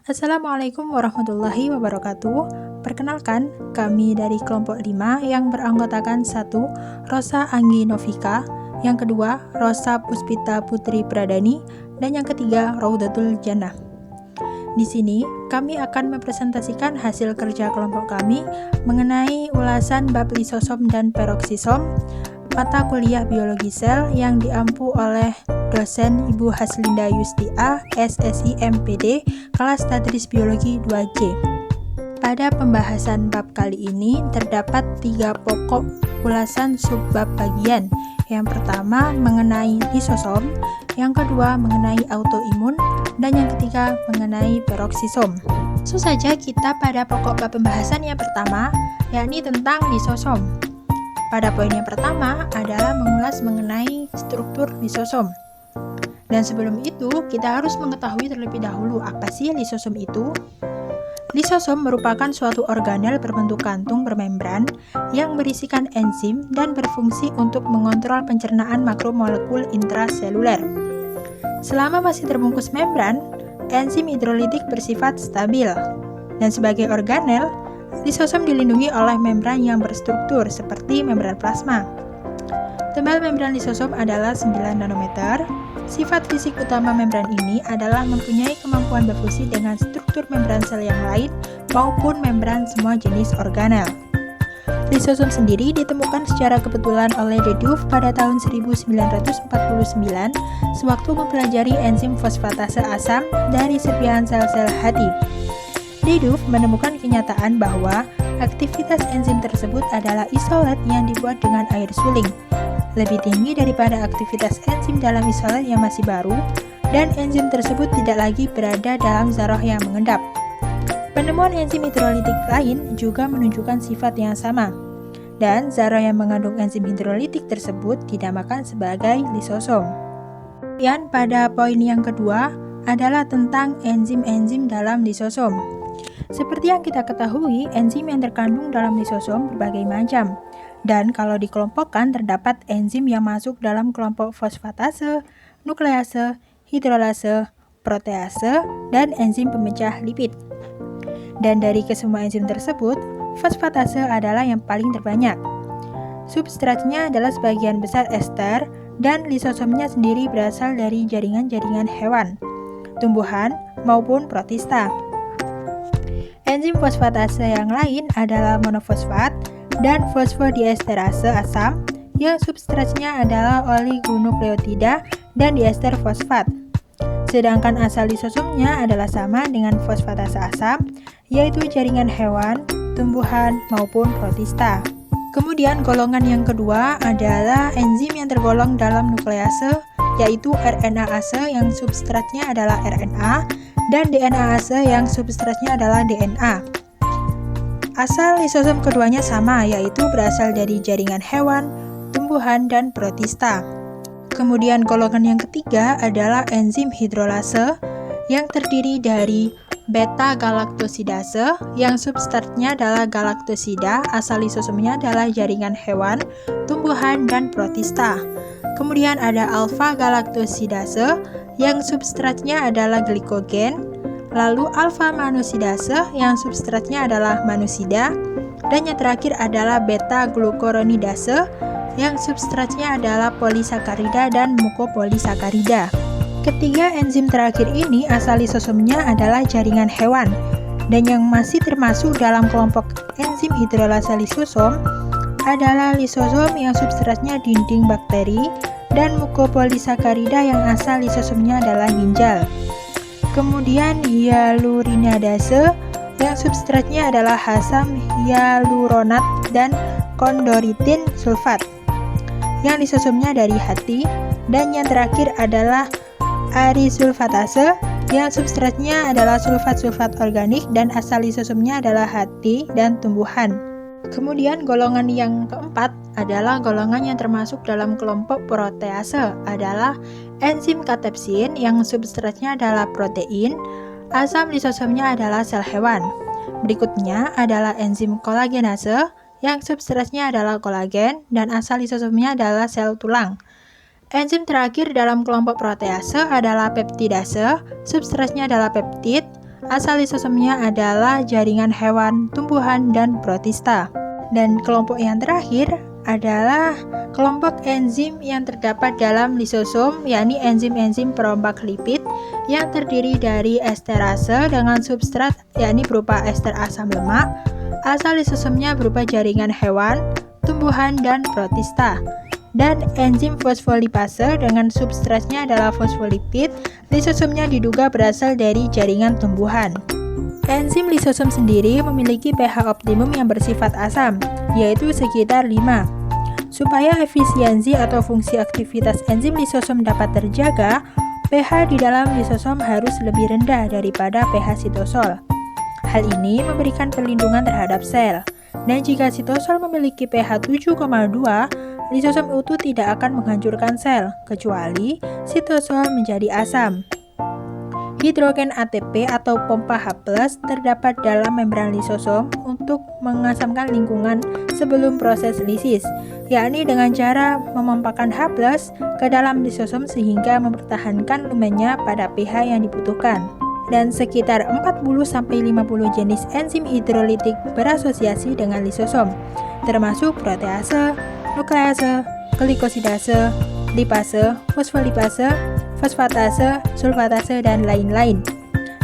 Assalamualaikum warahmatullahi wabarakatuh. Perkenalkan, kami dari kelompok 5 yang beranggotakan 1. Rosa Anggi Novika, yang kedua Rosa Puspita Putri Pradani, dan yang ketiga Raudatul Jannah. Di sini kami akan mempresentasikan hasil kerja kelompok kami mengenai ulasan bab lisosom dan peroksisom mata kuliah biologi sel yang diampu oleh dosen Ibu Haslinda Yustia, SSI MPD, kelas Tadris Biologi 2J. Pada pembahasan bab kali ini terdapat 3 pokok ulasan subbab bagian. Yang pertama mengenai lisosom, yang kedua mengenai autoimun, dan yang ketiga mengenai peroksisom. Langsung saja kita pada pokok bab pembahasan yang pertama, yakni tentang lisosom. Pada poin yang pertama adalah mengulas mengenai struktur lisosom. Dan sebelum itu, kita harus mengetahui terlebih dahulu apa sih lisosom itu. Lisosom merupakan suatu organel berbentuk kantung bermembran yang berisikan enzim dan berfungsi untuk mengontrol pencernaan makromolekul intraseluler. Selama masih terbungkus membran, enzim hidrolitik bersifat stabil. Dan sebagai organel, lisosom dilindungi oleh membran yang berstruktur seperti membran plasma. Tebal membran lisosom adalah 9 nanometer. Sifat fisik utama membran ini adalah mempunyai kemampuan berfungsi dengan struktur membran sel yang lain maupun membran semua jenis organel. Lisosom sendiri ditemukan secara kebetulan oleh de Duve pada tahun 1949 sewaktu mempelajari enzim fosfatase asam dari serpihan sel-sel hati. De Duve menemukan kenyataan bahwa aktivitas enzim tersebut adalah isolat yang dibuat dengan air suling, lebih tinggi daripada aktivitas enzim dalam isolat yang masih baru, dan enzim tersebut tidak lagi berada dalam zarah yang mengendap. Penemuan enzim hidrolitik lain juga menunjukkan sifat yang sama, dan zarah yang mengandung enzim hidrolitik tersebut dinamakan sebagai lisosom. Kemudian pada poin yang kedua adalah tentang enzim-enzim dalam lisosom. Seperti yang kita ketahui, enzim yang terkandung dalam lisosom berbagai macam. Dan kalau dikelompokkan terdapat enzim yang masuk dalam kelompok fosfatase, nuklease, hidrolase, protease, dan enzim pemecah lipid. Dan dari kesemua enzim tersebut, fosfatase adalah yang paling terbanyak. Substratnya adalah sebagian besar ester, dan lisosomnya sendiri berasal dari jaringan-jaringan hewan, tumbuhan, maupun protista. Enzim fosfatase yang lain adalah monofosfat dan fosfodiesterase asam yang substratnya adalah oligonukleotida dan diester fosfat. Sedangkan asal lisosomnya adalah sama dengan fosfatase asam, yaitu jaringan hewan, tumbuhan, maupun protista. Kemudian golongan yang kedua adalah enzim yang tergolong dalam nuklease, yaitu RNAase yang substratnya adalah RNA, dan DNAase yang substratnya adalah DNA. Asal lisosom keduanya sama, yaitu berasal dari jaringan hewan, tumbuhan, dan protista. Kemudian golongan yang ketiga adalah enzim hidrolase yang terdiri dari beta-galaktosidase yang substratnya adalah galaktosida, asal lisosomnya adalah jaringan hewan, tumbuhan, dan protista. Kemudian ada alfa-galaktosidase yang substratnya adalah glikogen, lalu alfa-manosidase yang substratnya adalah manosida, dan yang terakhir adalah beta-glukuronidase yang substratnya adalah polisakarida dan mukopolisakarida. Ketiga enzim terakhir ini asal lisosomnya adalah jaringan hewan, dan yang masih termasuk dalam kelompok enzim hidrolase lisosom adalah lisosom yang substratnya dinding bakteri dan mukopolisakarida yang asal lisosomnya adalah ginjal. Kemudian hyaluronidase yang substratnya adalah asam hyaluronat dan kondoritin sulfat yang lisosomnya dari hati, dan yang terakhir adalah arisulfatase yang substratnya adalah sulfat-sulfat organik dan asal lisosomnya adalah hati dan tumbuhan. Kemudian golongan yang keempat adalah golongan yang termasuk dalam kelompok protease, adalah enzim katepsin yang substratnya adalah protein, asam lisosomnya adalah sel hewan. Berikutnya adalah enzim kolagenase yang substratnya adalah kolagen dan asal lisosomnya adalah sel tulang. Enzim terakhir dalam kelompok protease adalah peptidase, substratnya adalah peptid, Asal lisosomnya adalah jaringan hewan, tumbuhan, dan protista. Dan kelompok yang terakhir adalah kelompok enzim yang terdapat dalam lisosom, yakni enzim-enzim perombak lipid yang terdiri dari esterase dengan substrat yakni berupa ester asam lemak. Asal lisosomnya berupa jaringan hewan, tumbuhan, dan protista. Dan enzim fosfolipase dengan substratnya adalah fosfolipid. Lisosomnya diduga berasal dari jaringan tumbuhan. Enzim lisosom sendiri memiliki pH optimum yang bersifat asam, yaitu sekitar 5. Supaya efisiensi atau fungsi aktivitas enzim lisosom dapat terjaga, pH di dalam lisosom harus lebih rendah daripada pH sitosol. Hal ini memberikan perlindungan terhadap sel. Dan jika sitosol memiliki pH 7,2, lisosom utuh tidak akan menghancurkan sel, kecuali sitosol menjadi asam. Hidrogen ATP atau pompa H+ terdapat dalam membran lisosom untuk mengasamkan lingkungan sebelum proses lisis, yakni dengan cara memompakan H+ ke dalam lisosom sehingga mempertahankan lumennya pada pH yang dibutuhkan. Dan sekitar 40-50 jenis enzim hidrolitik berasosiasi dengan lisosom, termasuk protease, nuklease, glikosidase, lipase, fosfolipase, fosfatase, sulfatase, dan lain-lain.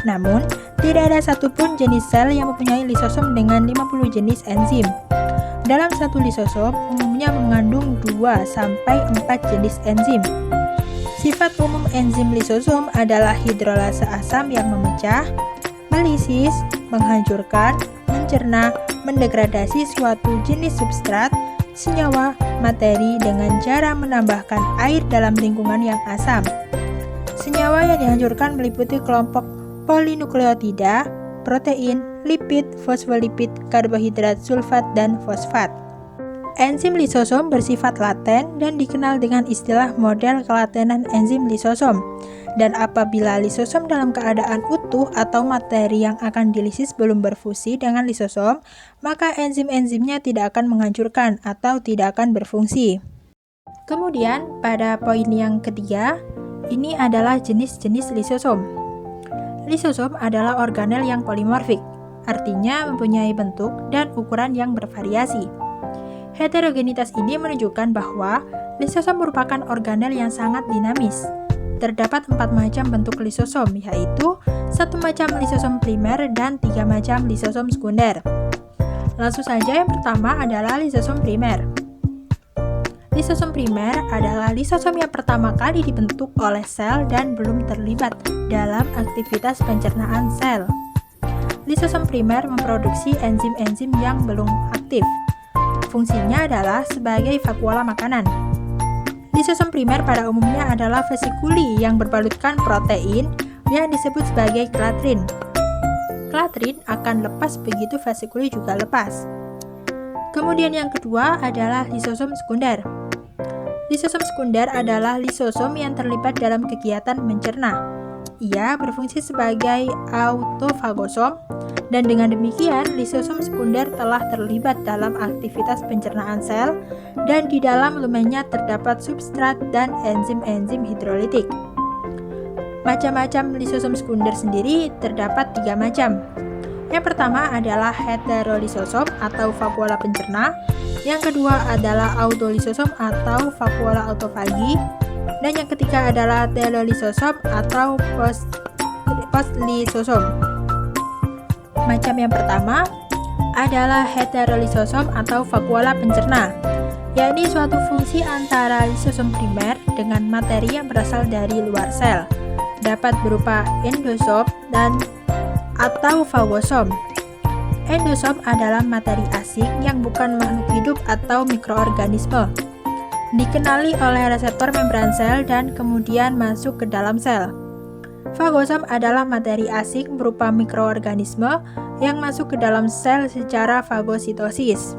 Namun, tidak ada satupun jenis sel yang mempunyai lisosom dengan 50 jenis enzim. Dalam satu lisosom umumnya mengandung 2-4 jenis enzim. Sifat umum enzim lisosom adalah hidrolase asam yang memecah, melisis, menghancurkan, mencerna, mendegradasi suatu jenis substrat, senyawa, materi dengan cara menambahkan air dalam lingkungan yang asam. Senyawa yang dihancurkan meliputi kelompok polinukleotida, protein, lipid, fosfolipid, karbohidrat, sulfat, dan fosfat. Enzim lisosom bersifat laten dan dikenal dengan istilah model kelatenan enzim lisosom. Dan apabila lisosom dalam keadaan utuh atau materi yang akan dilisis belum berfusi dengan lisosom, maka enzim-enzimnya tidak akan menghancurkan atau tidak akan berfungsi. Kemudian, pada poin yang ketiga, ini adalah jenis-jenis lisosom. Lisosom adalah organel yang polimorfik, artinya mempunyai bentuk dan ukuran yang bervariasi. Heterogenitas ini menunjukkan bahwa lisosom merupakan organel yang sangat dinamis. Terdapat 4 macam bentuk lisosom, yaitu 1 macam lisosom primer dan 3 macam lisosom sekunder. Langsung saja, yang pertama adalah lisosom primer. Lisosom primer adalah lisosom yang pertama kali dibentuk oleh sel dan belum terlibat dalam aktivitas pencernaan sel. Lisosom primer memproduksi enzim-enzim yang belum aktif. Fungsinya adalah sebagai vakuola makanan. Lisosom primer pada umumnya adalah vesikuli yang berbalutkan protein yang disebut sebagai klatrin. Klatrin akan lepas begitu vesikuli juga lepas. Kemudian yang kedua adalah lisosom sekunder. Lisosom sekunder adalah lisosom yang terlibat dalam kegiatan mencerna. Ia berfungsi sebagai autofagosom, dan dengan demikian lisosom sekunder telah terlibat dalam aktivitas pencernaan sel dan di dalam lumennya terdapat substrat dan enzim-enzim hidrolitik. Macam-macam lisosom sekunder sendiri terdapat 3 macam. Yang pertama adalah heterolisosom atau vakuola pencerna, yang kedua adalah autolisosom atau vakuola autofagi, dan yang ketiga adalah telolisosom atau postlisosom. Macam yang pertama adalah heterolisosom atau vakuola pencerna, yakni suatu fungsi antara lisosom primer dengan materi yang berasal dari luar sel, dapat berupa endosom dan atau fagosom. Endosom adalah materi asing yang bukan makhluk hidup atau mikroorganisme, dikenali oleh reseptor membran sel dan kemudian masuk ke dalam sel. Fagosom adalah materi asing berupa mikroorganisme yang masuk ke dalam sel secara fagositosis.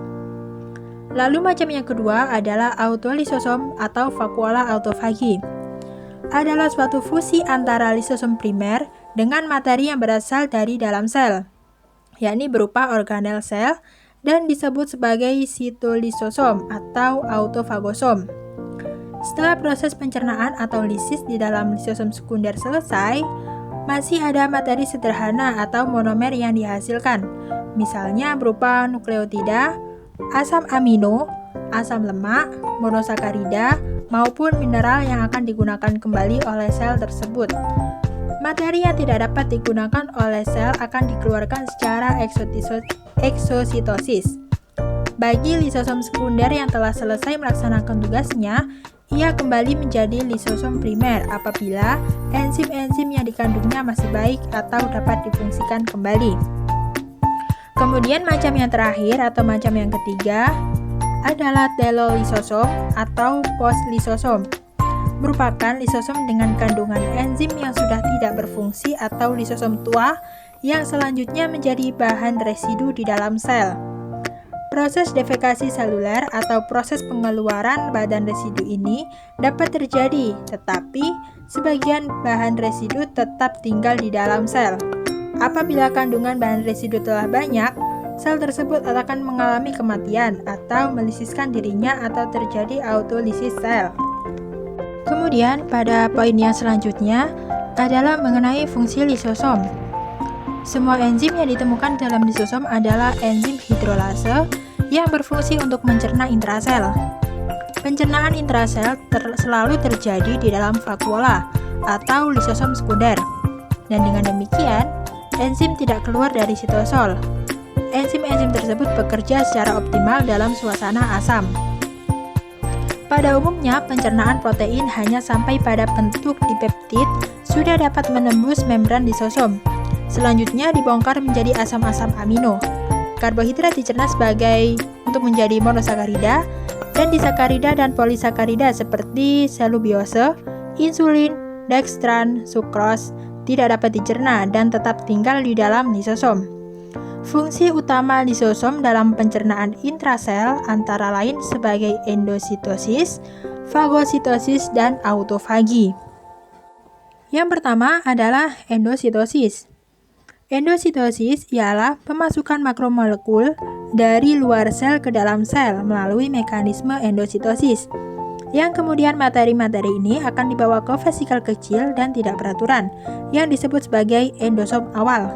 Lalu macam yang kedua adalah autolisosom atau vakuola autofagi. Adalah suatu fusi antara lisosom primer dengan materi yang berasal dari dalam sel, yakni berupa organel sel dan disebut sebagai sitolisosom atau autofagosom. Setelah proses pencernaan atau lisis di dalam lisosom sekunder selesai, masih ada materi sederhana atau monomer yang dihasilkan, misalnya berupa nukleotida, asam amino, asam lemak, monosakarida, maupun mineral yang akan digunakan kembali oleh sel tersebut. Materi yang tidak dapat digunakan oleh sel akan dikeluarkan secara eksositosis. Bagi lisosom sekunder yang telah selesai melaksanakan tugasnya, ia kembali menjadi lisosom primer apabila enzim-enzim yang dikandungnya masih baik atau dapat difungsikan kembali. Kemudian macam yang terakhir atau macam yang ketiga adalah telolisosom atau postlisosom. Merupakan lisosom dengan kandungan enzim yang sudah tidak berfungsi atau lisosom tua yang selanjutnya menjadi bahan residu di dalam sel. Proses defekasi seluler atau proses pengeluaran badan residu ini dapat terjadi, tetapi sebagian bahan residu tetap tinggal di dalam sel. Apabila kandungan bahan residu telah banyak, sel tersebut akan mengalami kematian atau melisiskan dirinya atau terjadi autolisis sel. Kemudian pada poin yang selanjutnya adalah mengenai fungsi lisosom. Semua enzim yang ditemukan dalam lisosom adalah enzim hidrolase yang berfungsi untuk mencerna intrasel. Pencernaan intrasel selalu terjadi di dalam vakuola atau lisosom sekunder. Dan dengan demikian, enzim tidak keluar dari sitosol. Enzim-enzim tersebut bekerja secara optimal dalam suasana asam. Pada umumnya, pencernaan protein hanya sampai pada bentuk dipeptid sudah dapat menembus membran lisosom. Selanjutnya dibongkar menjadi asam-asam amino. Karbohidrat dicerna untuk menjadi monosakarida dan disakarida dan polisakarida seperti selubiose, insulin, dextran, sukros tidak dapat dicerna dan tetap tinggal di dalam lisosom. Fungsi utama lisosom dalam pencernaan intrasel antara lain sebagai endositosis, fagositosis, dan autofagi. Yang pertama adalah endositosis. Endositosis ialah pemasukan makromolekul dari luar sel ke dalam sel melalui mekanisme endositosis, yang kemudian materi-materi ini akan dibawa ke vesikel kecil dan tidak beraturan, yang disebut sebagai endosom awal.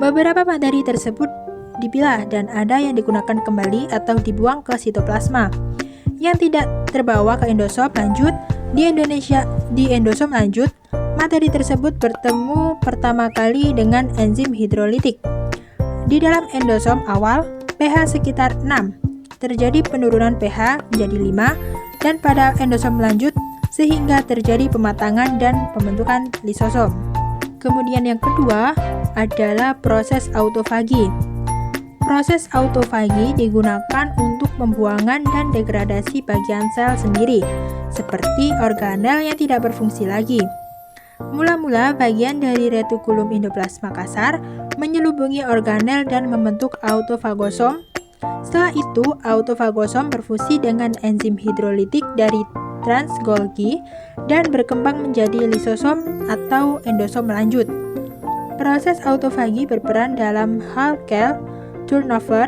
Beberapa materi tersebut dipilah dan ada yang digunakan kembali atau dibuang ke sitoplasma. Yang tidak terbawa ke endosom lanjut, di endosom lanjut, materi tersebut bertemu pertama kali dengan enzim hidrolitik. Di dalam endosom awal, pH sekitar 6, terjadi penurunan pH menjadi 5, dan pada endosom lanjut sehingga terjadi pematangan dan pembentukan lisosom. Kemudian yang kedua adalah proses autofagi. Proses autofagi digunakan untuk pembuangan dan degradasi bagian sel sendiri, seperti organel yang tidak berfungsi lagi. Mula-mula bagian dari retikulum endoplasma kasar menyelubungi organel dan membentuk autofagosom. Setelah itu, autofagosom berfungsi dengan enzim hidrolitik dari trans-Golgi dan berkembang menjadi lisosom atau endosom lanjut. Proses autofagi berperan dalam hal cell turnover,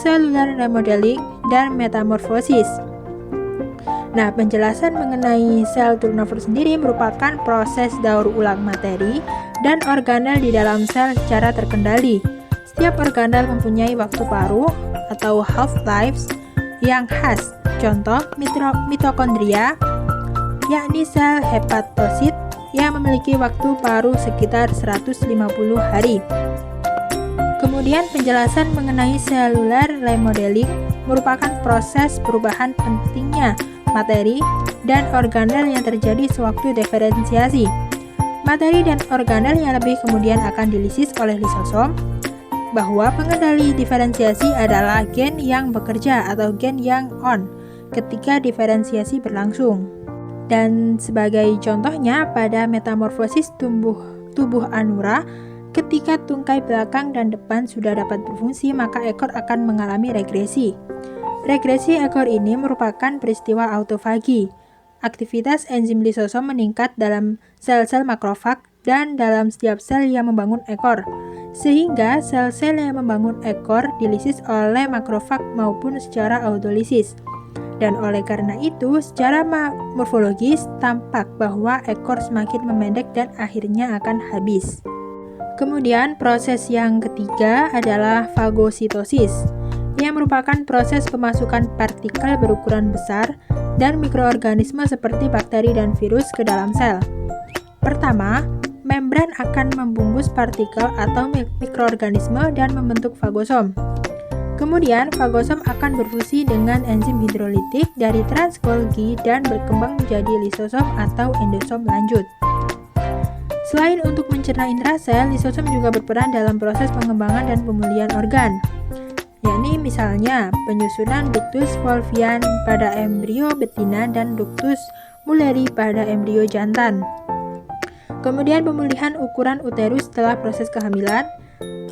cellular remodeling, dan metamorfosis. Nah, penjelasan mengenai sel turnover sendiri merupakan proses daur ulang materi dan organel di dalam sel secara terkendali. Setiap organel mempunyai waktu paruh atau half-lives yang khas. Contoh, mitokondria, yakni sel hepatosit yang memiliki waktu paruh sekitar 150 hari. Kemudian penjelasan mengenai cellular remodeling merupakan proses perubahan pentingnya materi dan organel yang terjadi sewaktu diferensiasi. Materi dan organel yang lebih kemudian akan dilisis oleh lisosom, bahwa pengendali diferensiasi adalah gen yang bekerja atau gen yang on ketika diferensiasi berlangsung. Dan sebagai contohnya pada metamorfosis tubuh anura, ketika tungkai belakang dan depan sudah dapat berfungsi, maka ekor akan mengalami regresi. Regresi ekor ini merupakan peristiwa autofagi. Aktivitas enzim lisosom meningkat dalam sel-sel makrofag dan dalam setiap sel yang membangun ekor, sehingga sel-sel yang membangun ekor dilisis oleh makrofag maupun secara autolisis. Dan oleh karena itu, secara morfologis tampak bahwa ekor semakin memendek dan akhirnya akan habis. Kemudian proses yang ketiga adalah fagositosis, yang merupakan proses pemasukan partikel berukuran besar dan mikroorganisme seperti bakteri dan virus ke dalam sel. Pertama, membran akan membungkus partikel atau mikroorganisme dan membentuk fagosom. Kemudian, fagosom akan berfungsi dengan enzim hidrolitik dari trans Golgi dan berkembang menjadi lisosom atau endosom lanjut. Selain untuk mencerna intrasel, lisosom juga berperan dalam proses pengembangan dan pemulihan organ, yakni misalnya penyusunan ductus Wolffian pada embrio betina dan ductus Mulleri pada embrio jantan. Kemudian pemulihan ukuran uterus setelah proses kehamilan.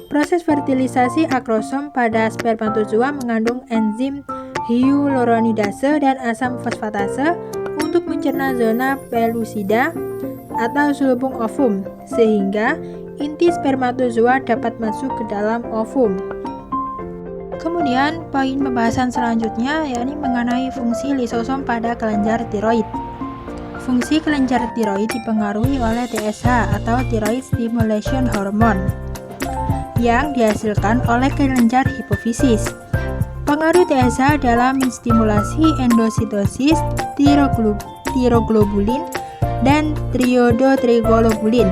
Proses fertilisasi akrosom pada spermatozoa mengandung enzim hyaluronidase dan asam fosfatase untuk mencerna zona pellucida atau selubung ovum, sehingga inti spermatozoa dapat masuk ke dalam ovum. Kemudian, poin pembahasan selanjutnya yakni mengenai fungsi lisosom pada kelenjar tiroid. Fungsi kelenjar tiroid dipengaruhi oleh TSH atau Thyroid Stimulation Hormone yang dihasilkan oleh kelenjar hipofisis. Pengaruh TSH dalam menstimulasi endositosis tiroglobulin dan triodotriglobulin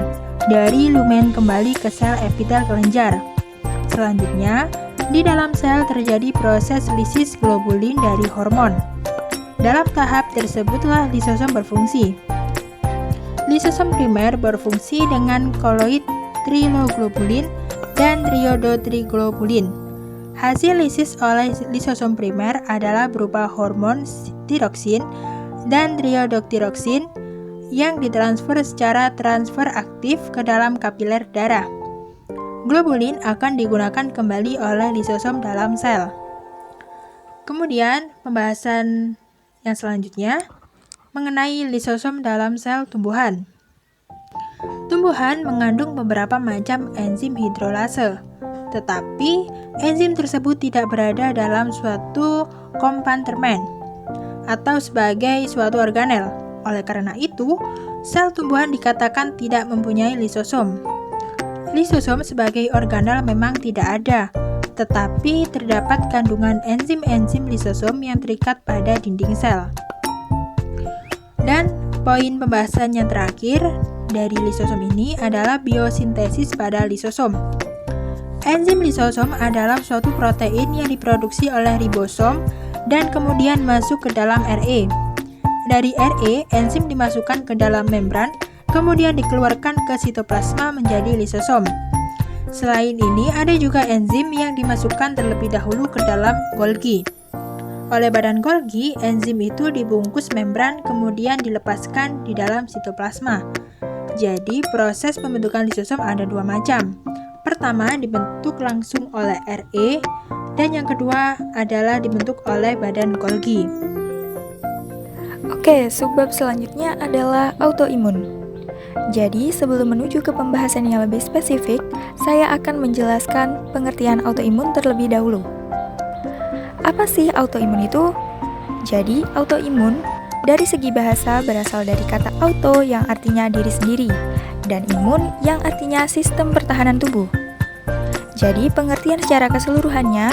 dari lumen kembali ke sel epitel kelenjar. Selanjutnya, di dalam sel terjadi proses lisis globulin dari hormon. Dalam tahap tersebutlah lisosom berfungsi. Lisosom primer berfungsi dengan koloid triloglobulin dan triodotriglobulin. Hasil lisis oleh lisosom primer adalah berupa hormon tiroksin dan triodoktiroksin yang ditransfer secara transfer aktif ke dalam kapiler darah. Globulin akan digunakan kembali oleh lisosom dalam sel. Kemudian, pembahasan yang selanjutnya mengenai lisosom dalam sel tumbuhan. Tumbuhan mengandung beberapa macam enzim hidrolase, tetapi enzim tersebut tidak berada dalam suatu kompartemen atau sebagai suatu organel. Oleh karena itu, sel tumbuhan dikatakan tidak mempunyai lisosom. Lisosom sebagai organel memang tidak ada, tetapi terdapat kandungan enzim-enzim lisosom yang terikat pada dinding sel. Dan poin pembahasan yang terakhir dari lisosom ini adalah biosintesis pada lisosom. Enzim lisosom adalah suatu protein yang diproduksi oleh ribosom dan kemudian masuk ke dalam RE. Dari RE, enzim dimasukkan ke dalam membran, kemudian dikeluarkan ke sitoplasma menjadi lisosom. Selain ini, ada juga enzim yang dimasukkan terlebih dahulu ke dalam Golgi. Oleh badan Golgi, enzim itu dibungkus membran kemudian dilepaskan di dalam sitoplasma. Jadi, proses pembentukan lisosom ada dua macam. Pertama, dibentuk langsung oleh RE, dan yang kedua adalah dibentuk oleh badan Golgi. Oke, subbab selanjutnya adalah autoimun. Jadi, sebelum menuju ke pembahasan yang lebih spesifik, saya akan menjelaskan pengertian autoimun terlebih dahulu. Apa sih autoimun itu? Jadi, autoimun dari segi bahasa berasal dari kata auto yang artinya diri sendiri, dan imun yang artinya sistem pertahanan tubuh. Jadi, pengertian secara keseluruhannya,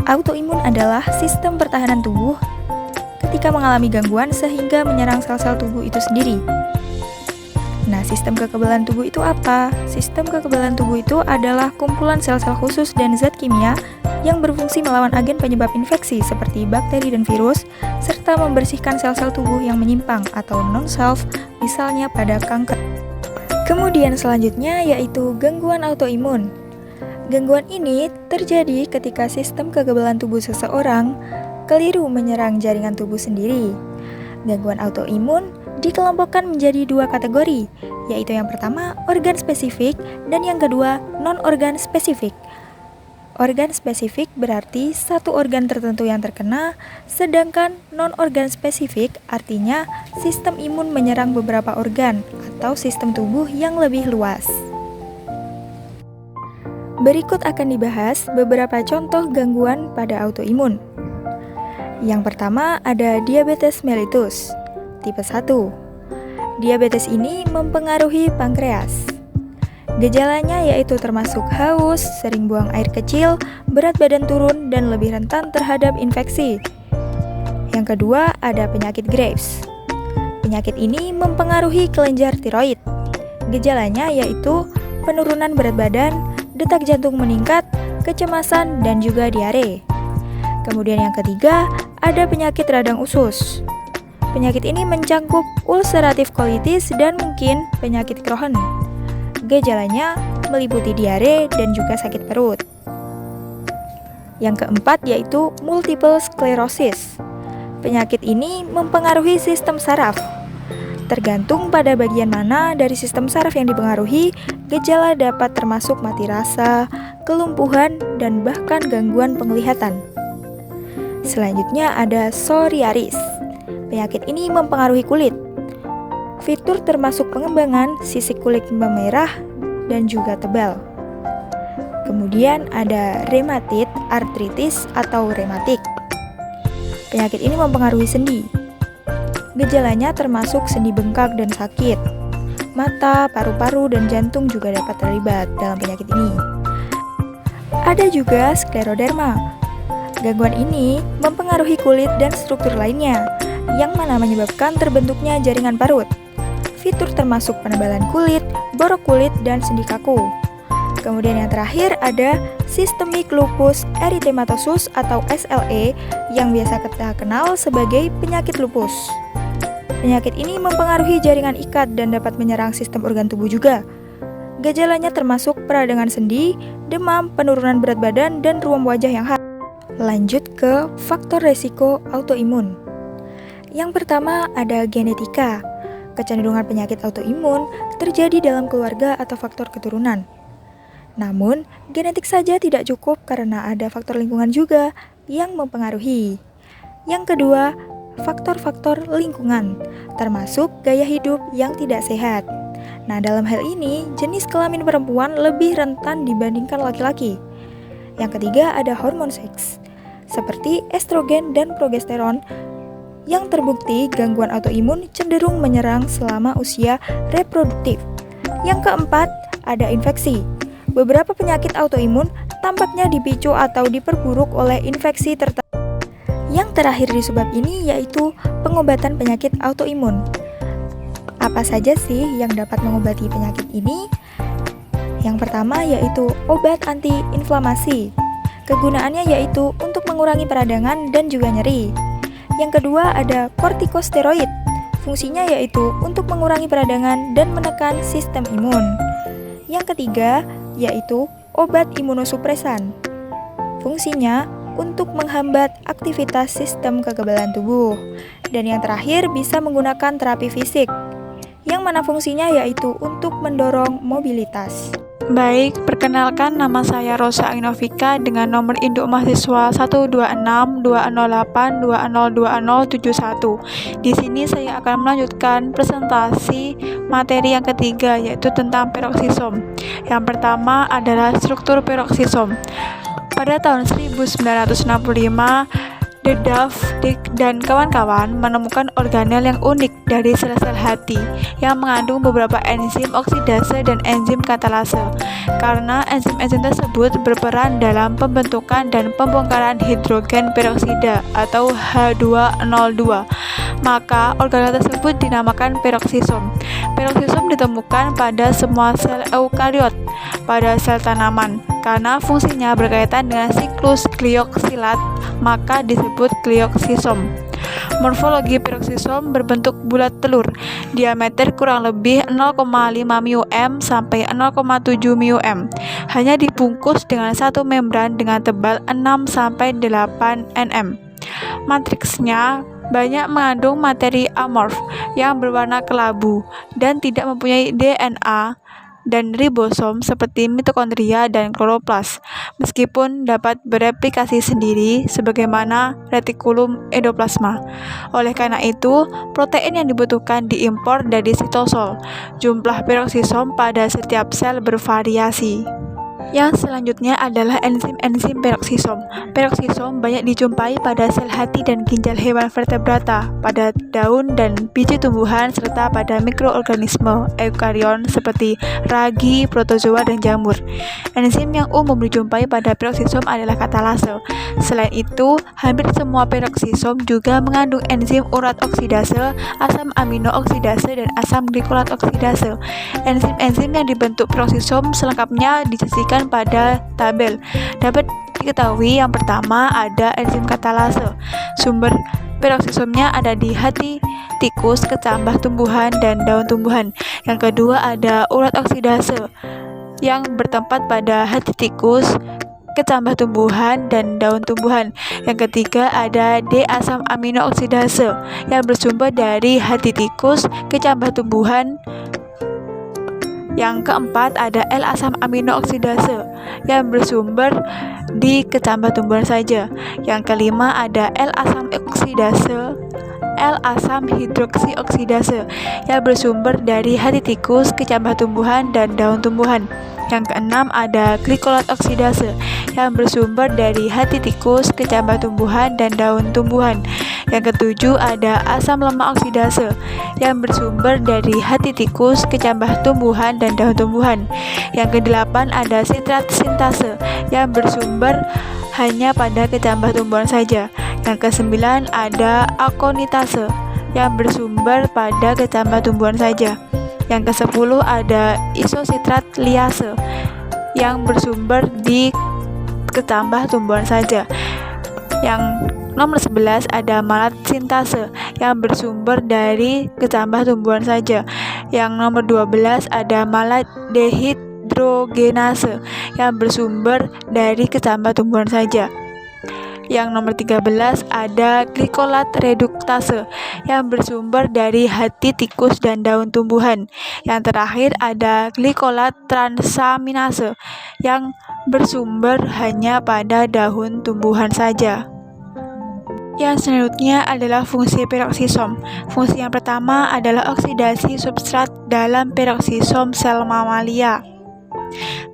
autoimun adalah sistem pertahanan tubuh ketika mengalami gangguan sehingga menyerang sel-sel tubuh itu sendiri. Nah, sistem kekebalan tubuh itu apa? Sistem kekebalan tubuh itu adalah kumpulan sel-sel khusus dan zat kimia yang berfungsi melawan agen penyebab infeksi seperti bakteri dan virus, serta membersihkan sel-sel tubuh yang menyimpang atau non-self, misalnya pada kanker. Kemudian selanjutnya yaitu gangguan autoimun. Gangguan ini terjadi ketika sistem kekebalan tubuh seseorang keliru menyerang jaringan tubuh sendiri. Gangguan autoimun dikelompokkan menjadi dua kategori, yaitu yang pertama organ spesifik dan yang kedua non-organ spesifik. Organ spesifik berarti satu organ tertentu yang terkena, sedangkan non-organ spesifik artinya sistem imun menyerang beberapa organ atau sistem tubuh yang lebih luas. Berikut akan dibahas beberapa contoh gangguan pada autoimun. Yang pertama ada diabetes mellitus, tipe 1. Diabetes ini mempengaruhi pankreas. Gejalanya yaitu termasuk haus, sering buang air kecil, berat badan turun, dan lebih rentan terhadap infeksi. Yang kedua ada penyakit Graves. Penyakit ini mempengaruhi kelenjar tiroid. Gejalanya yaitu penurunan berat badan, detak jantung meningkat, kecemasan, dan juga diare. Kemudian yang ketiga, ada penyakit radang usus. Penyakit ini mencangkup ulcerative colitis dan mungkin penyakit Crohn. Gejalanya meliputi diare dan juga sakit perut. Yang keempat yaitu multiple sclerosis. Penyakit ini mempengaruhi sistem saraf. Tergantung pada bagian mana dari sistem saraf yang dipengaruhi, gejala dapat termasuk mati rasa, kelumpuhan, dan bahkan gangguan penglihatan. Selanjutnya ada psoriasis. Penyakit ini mempengaruhi kulit. Fitur termasuk pengembangan sisik kulit memerah dan juga tebal. Kemudian ada rematit, artritis atau rematik. Penyakit ini mempengaruhi sendi. Gejalanya termasuk sendi bengkak dan sakit. Mata, paru-paru, dan jantung juga dapat terlibat dalam penyakit ini. Ada juga skleroderma. Gangguan ini mempengaruhi kulit dan struktur lainnya, yang mana menyebabkan terbentuknya jaringan parut. Fitur termasuk penebalan kulit, borok kulit, dan sendi kaku. Kemudian yang terakhir ada systemic lupus erythematosus atau SLE yang biasa kita kenal sebagai penyakit lupus. Penyakit ini mempengaruhi jaringan ikat dan dapat menyerang sistem organ tubuh juga. Gejalanya termasuk peradangan sendi, demam, penurunan berat badan, dan ruam wajah yang khas. Lanjut ke faktor resiko autoimun. Yang pertama ada genetika. Kecenderungan penyakit autoimun terjadi dalam keluarga atau faktor keturunan. Namun, genetik saja tidak cukup karena ada faktor lingkungan juga yang mempengaruhi. Yang kedua, faktor-faktor lingkungan, termasuk gaya hidup yang tidak sehat. Nah, dalam hal ini, jenis kelamin perempuan lebih rentan dibandingkan laki-laki. Yang ketiga, ada hormon seks, seperti estrogen dan progesteron, yang terbukti gangguan autoimun cenderung menyerang selama usia reproduktif. Yang keempat, ada infeksi. Beberapa penyakit autoimun tampaknya dipicu atau diperburuk oleh infeksi tertentu. Yang terakhir di sebab ini yaitu pengobatan penyakit autoimun. Apa saja sih yang dapat mengobati penyakit ini? Yang pertama yaitu obat anti-inflamasi. Kegunaannya yaitu untuk mengurangi peradangan dan juga nyeri. Yang kedua ada kortikosteroid. Fungsinya yaitu untuk mengurangi peradangan dan menekan sistem imun. Yang ketiga yaitu obat imunosupresan. Fungsinya untuk menghambat aktivitas sistem kekebalan tubuh. Dan yang terakhir bisa menggunakan terapi fisik, yang mana fungsinya yaitu untuk mendorong mobilitas. Baik, perkenalkan nama saya Rosa Anginovika dengan nomor induk mahasiswa 126-208-202071. Di sini saya akan melanjutkan presentasi materi yang ketiga yaitu tentang peroksisom. Yang pertama adalah struktur peroksisom. Pada tahun 1965, De Duff, Dick, dan kawan-kawan menemukan organel yang unik dari sel-sel hati yang mengandung beberapa enzim oksidase dan enzim katalase. Karena enzim-enzim tersebut berperan dalam pembentukan dan pembongkaran hidrogen peroksida atau H202, maka organel tersebut dinamakan peroksisom. Peroksisom ditemukan pada semua sel eukariot pada sel tanaman. Karena fungsinya berkaitan dengan siklus glioksilat, maka disebut glioksisom. Morfologi peroksisom berbentuk bulat telur, diameter kurang lebih 0,5 μm sampai 0,7 μm. Hanya dibungkus dengan satu membran dengan tebal 6 sampai 8 nm. Matriksnya banyak mengandung materi amorf yang berwarna kelabu dan tidak mempunyai DNA dan ribosom seperti mitokondria dan kloroplas, meskipun dapat bereplikasi sendiri sebagaimana retikulum endoplasma. Oleh karena itu, protein yang dibutuhkan diimpor dari sitosol. Jumlah peroksisom pada setiap sel bervariasi. Yang selanjutnya adalah enzim-enzim peroksisom. Peroksisom banyak dijumpai pada sel hati dan ginjal hewan vertebrata, pada daun dan biji tumbuhan, serta pada mikroorganisme eukarion seperti ragi, protozoa, dan jamur. Enzim yang umum dijumpai pada peroksisom adalah katalase. Selain itu, hampir semua peroksisom juga mengandung enzim urat oksidase, asam amino oksidase, dan asam glikolat oksidase. Enzim-enzim yang dibentuk peroksisom selengkapnya disajikan pada tabel. Dapat diketahui yang pertama ada enzim katalase. Sumber peroksisomnya ada di hati tikus, kecambah tumbuhan, dan daun tumbuhan. Yang kedua ada urat oksidase yang bertempat pada hati tikus, kecambah tumbuhan, dan daun tumbuhan. Yang ketiga ada D-asam amino oksidase yang bersumber dari hati tikus, kecambah tumbuhan. Yang keempat ada L-asam amino oksidase yang bersumber di kecambah tumbuhan saja. Yang kelima ada L-asam hidroksi oksidase yang bersumber dari hati tikus, kecambah tumbuhan, dan daun tumbuhan. Yang keenam ada glikolat oksidase yang bersumber dari hati tikus, kecambah tumbuhan, dan daun tumbuhan. Yang ketujuh ada asam lemak oksidase yang bersumber dari hati tikus, kecambah tumbuhan, dan daun tumbuhan. Yang kedelapan ada sitrat sintase yang bersumber hanya pada kecambah tumbuhan saja. Yang kesembilan ada akonitase yang bersumber pada kecambah tumbuhan saja. Yang kesepuluh ada isositrat liase yang bersumber di kecambah tumbuhan saja. Yang nomor 11 ada malat sintase yang bersumber dari kecambah tumbuhan saja. Yang nomor 12 ada malat dehidrogenase yang bersumber dari kecambah tumbuhan saja. Yang nomor 13 ada glikolat reduktase yang bersumber dari hati tikus dan daun tumbuhan. Yang terakhir ada glikolat transaminase yang bersumber hanya pada daun tumbuhan saja. Yang selanjutnya adalah fungsi peroksisom. Fungsi yang pertama adalah oksidasi substrat dalam peroksisom sel mamalia.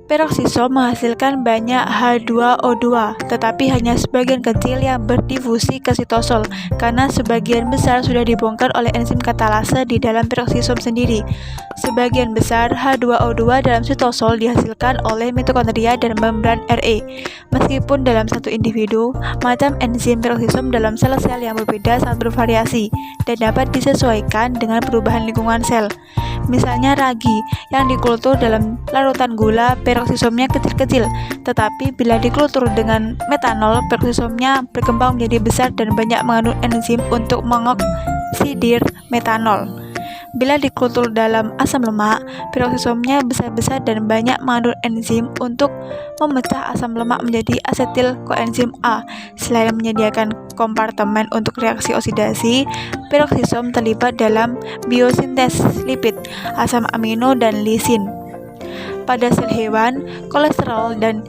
Peroksisom menghasilkan banyak H2O2, tetapi hanya sebagian kecil yang berdifusi ke sitosol, karena sebagian besar sudah dibongkar oleh enzim katalase di dalam peroksisom sendiri. Sebagian besar H2O2 dalam sitosol dihasilkan oleh mitokondria dan membran Re. Meskipun dalam satu individu, macam enzim peroksisom dalam sel-sel yang berbeda sangat bervariasi dan dapat disesuaikan dengan perubahan lingkungan sel. Misalnya ragi yang dikultur dalam larutan gula, peroksisomnya kecil-kecil, tetapi bila dikultur dengan metanol, peroksisomnya berkembang menjadi besar dan banyak mengandung enzim untuk mengoksidir metanol. Bila dikultur dalam asam lemak, peroksisomnya besar-besar dan banyak mengandung enzim untuk memecah asam lemak menjadi asetil koenzim A. Selain menyediakan kompartemen untuk reaksi oksidasi, peroksisom terlibat dalam biosintesis lipid, asam amino, dan lisin. Pada sel hewan, kolesterol dan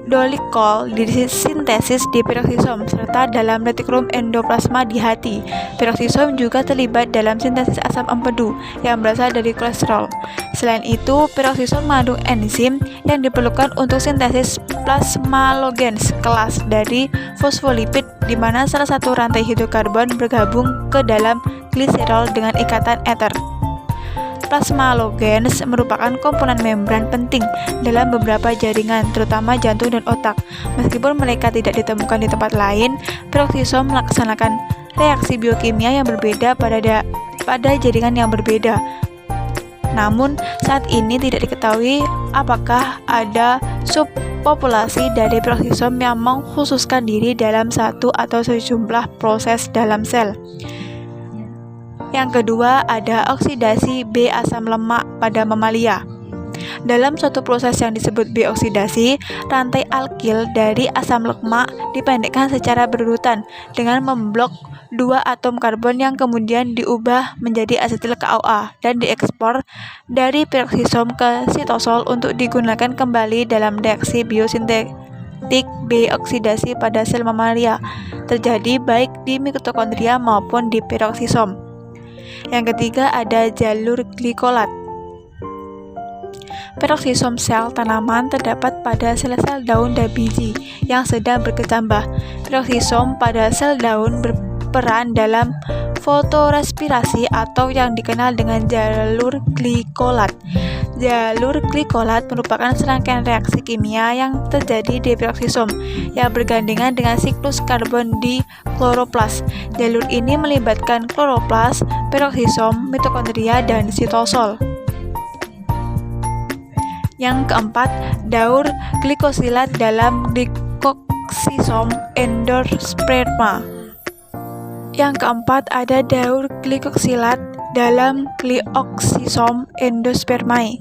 dolikol disintesis di peroksisom serta dalam retikulum endoplasma di hati. Peroksisom juga terlibat dalam sintesis asam empedu yang berasal dari kolesterol. Selain itu, peroksisom mengandung enzim yang diperlukan untuk sintesis plasmalogens kelas dari fosfolipid, di mana salah satu rantai hidrokarbon bergabung ke dalam gliserol dengan ikatan eter. Plasmalogens merupakan komponen membran penting dalam beberapa jaringan, terutama jantung dan otak. Meskipun mereka tidak ditemukan di tempat lain, peroksisom melaksanakan reaksi biokimia yang berbeda pada jaringan yang berbeda. Namun, saat ini tidak diketahui apakah ada subpopulasi dari peroksisom yang mengkhususkan diri dalam satu atau sejumlah proses dalam sel. Yang kedua ada oksidasi B-asam lemak pada mamalia. Dalam suatu proses yang disebut B-oksidasi, rantai alkil dari asam lemak dipendekkan secara berurutan dengan memblok dua atom karbon yang kemudian diubah menjadi asetil CoA dan diekspor dari peroksisom ke sitosol untuk digunakan kembali dalam reaksi biosintetik B-oksidasi pada sel mamalia, terjadi baik di mitokondria maupun di peroksisom. Yang ketiga ada jalur glikolat. Peroksisom sel tanaman terdapat pada sel-sel daun dan biji yang sedang berkecambah. Peroksisom pada sel daun berperan dalam fotorespirasi atau yang dikenal dengan jalur glikolat. Jalur glikolat merupakan serangkaian reaksi kimia yang terjadi di peroksisom yang bergandengan dengan siklus karbon di kloroplas. Jalur ini melibatkan kloroplas, peroksisom, mitokondria, dan sitosol. Yang keempat, daur glikosilat dalam glikoksisom endosperma. Yang keempat ada daur glikoksilat dalam glikoksisom endospermae.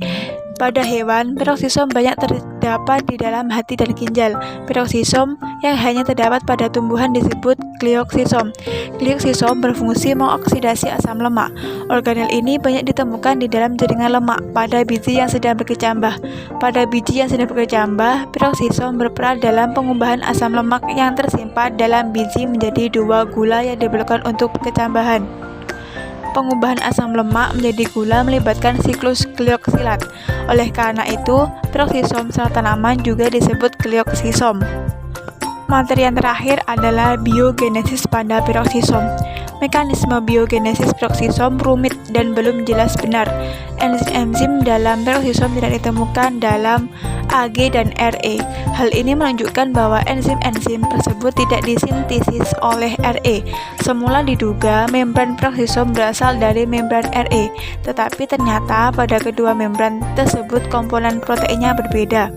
Pada hewan, peroksisom banyak terdapat di dalam hati dan ginjal. Peroksisom yang hanya terdapat pada tumbuhan disebut glioksisom. Glioksisom berfungsi mengoksidasi asam lemak. Organel ini banyak ditemukan di dalam jaringan lemak pada biji yang sedang berkecambah. Pada biji yang sedang berkecambah, peroksisom berperan dalam pengubahan asam lemak yang tersimpan dalam biji menjadi 2 gula yang diperlukan untuk kecambahan. Pengubahan asam lemak menjadi gula melibatkan siklus glioksilat. Oleh karena itu, peroksisom sel tanaman juga disebut glioksisom. Materi yang terakhir adalah biogenesis pada peroksisom. Mekanisme biogenesis peroksisom rumit dan belum jelas benar. Enzim dalam peroksisom tidak ditemukan dalam Ag dan Re. Hal ini menunjukkan bahwa enzim-enzim tersebut tidak disintesis oleh Re. Semula diduga membran peroksisom berasal dari membran Re, tetapi ternyata pada kedua membran tersebut komponen proteinnya berbeda.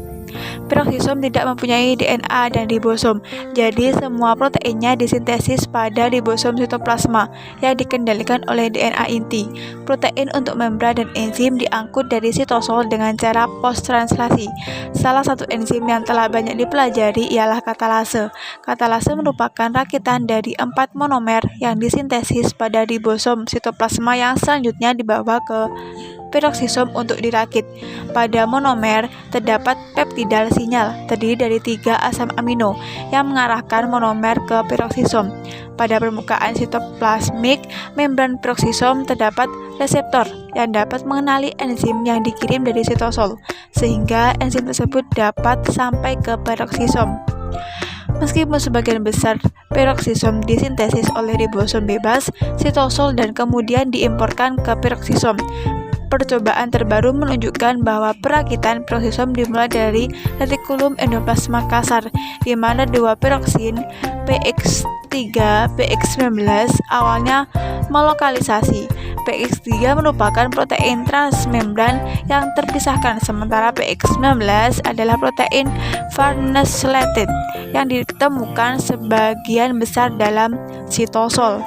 Peroksisom tidak mempunyai DNA dan ribosom, jadi semua proteinnya disintesis pada ribosom sitoplasma yang dikendalikan oleh DNA inti. Protein untuk membran dan enzim diangkut dari sitosol dengan cara post-translasi. Salah satu enzim yang telah banyak dipelajari ialah katalase. Katalase merupakan rakitan dari 4 monomer yang disintesis pada ribosom sitoplasma yang selanjutnya dibawa ke peroksisom untuk dirakit. Pada monomer terdapat peptidal sinyal terdiri dari 3 asam amino yang mengarahkan monomer ke peroksisom. Pada permukaan sitoplasmik membran peroksisom terdapat reseptor yang dapat mengenali enzim yang dikirim dari sitosol, sehingga enzim tersebut dapat sampai ke peroksisom. Meskipun sebagian besar peroksisom disintesis oleh ribosom bebas, sitosol dan kemudian diimporkan ke peroksisom. Percobaan terbaru menunjukkan bahwa perakitan peroksisom dimulai dari retikulum endoplasma kasar, di mana 2 peroksin PX3, PX19 awalnya melokalisasi. PX3 merupakan protein transmembran yang terpisahkan, sementara PX19 adalah protein farnesylated yang ditemukan sebagian besar dalam sitosol.